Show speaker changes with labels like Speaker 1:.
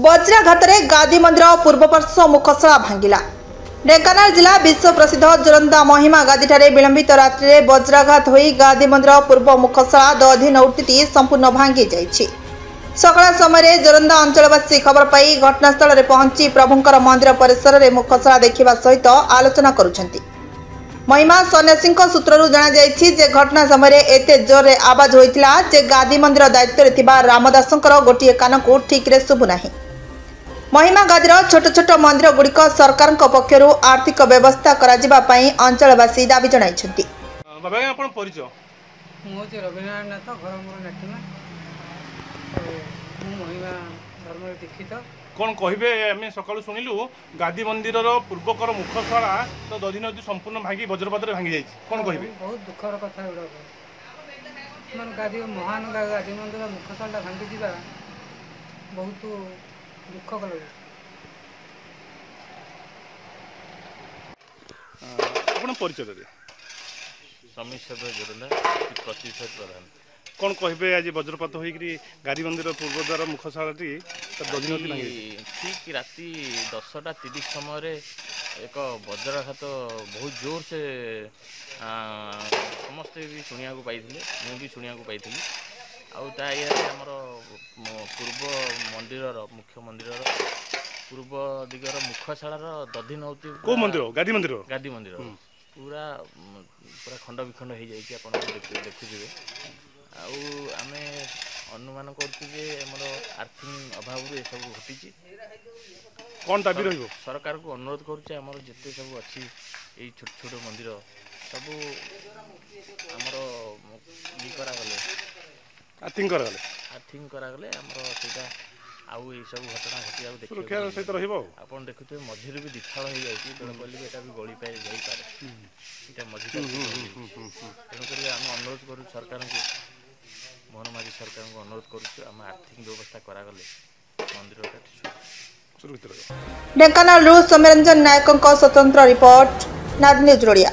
Speaker 1: ବଜ୍ରାଘାତରେ ଗାଦି ମନ୍ଦିର ପୂର୍ବପାର୍ଶ୍ୱ ମୁଖଶାଳା ଭାଙ୍ଗିଲା। ଢେଙ୍କାନାଳ ଜିଲ୍ଲା ବିଶ୍ୱ ପ୍ରସିଦ୍ଧ ଜୋରନ୍ଦା ମହିମା ଗାଦିଠାରେ ବିଳମ୍ବିତ ରାତ୍ରିରେ ବଜ୍ରାଘାତ ହୋଇ ଗାଦି ମନ୍ଦିର ପୂର୍ବ ମୁଖଶାଳା ଦଧିନଉତିଟି ସମ୍ପୂର୍ଣ୍ଣ ଭାଙ୍ଗି ଯାଇଛି। ସକାଳ ସମୟରେ ଜୋରନ୍ଦା ଅଞ୍ଚଳବାସୀ ଖବର ପାଇ ଘଟଣାସ୍ଥଳରେ ପହଞ୍ଚି ପ୍ରଭୁଙ୍କର ମନ୍ଦିର ପରିସରରେ ମୁଖଶାଳା ଦେଖିବା ସହିତ ଆଲୋଚନା କରୁଛନ୍ତି। महिमा सन्यासी सूत्रु जनाଯାଇଛି जे घटना समय एते जोर आवाज होता जे गादी मंदिर दायित्व रामदासंकर गोटे कान को ठीक रे शुभुना। महिमा गादीर छोट छोट मंदिर गुड़िक सरकार पक्षर आर्थिक व्यवस्था कराई अंचलवासी दाबी जनाइछन्ति।
Speaker 2: कौन कहे आम सका शुणिलु गादी मंदिर पूर्वकर मुखशाला तो दधिनदी संपूर्ण भांगी वज्रपात भांगी जाए कौन कहे
Speaker 3: बहुत दुखर कथा गुड़ा गादी महान गादी मंदिर मुखशाला भांगी जा बहुत दुख लगे।
Speaker 2: परिचय
Speaker 4: समीक्षक जोरंदा प्रतिशत प्रधान
Speaker 2: कौन कहे आज वज्रपात हो गादी मंदिर पूर्वद्वार मुखशाला दधिनदी भांगी
Speaker 4: ठीक राति 10:30 समय एक वज्राघात बहुत जोर से समस्ते भी शुणा पाई भी शुणा पाई आमर पूर्व मंदिर मुख्य मंदिर पूर्व दिगर मुखशालार दधिनौती गादी मंदिर पूरा पूरा खंड विखंड हो जाए देखुए आम अनुमान करमर आर्थिक अभाव ये सब घटी
Speaker 2: कौन दाबी रही
Speaker 4: सरकार को अनुरोध करमर जिते सब अच्छी छोट छोट मंदिर सब आमर करागले
Speaker 2: आर्थिंग
Speaker 4: करागले आमर से आउ सब घटना घटिया
Speaker 2: सहित
Speaker 4: आप देखुए मझिर भी दिखाड़ हो जाए बेले बोलिए यहाँ भी गली पाए जापे यहाँ मझी तेणुक आम अनुरोध करूँ सरकार को मोहनमारी सरकार को अनुरोध करुम आर्थिक व्यवस्था करागले मंदिर
Speaker 1: ढेंकानाल सौम्यरंजन नायक स्वतंत्र रिपोर्ट नाद न्यूज ओडिया।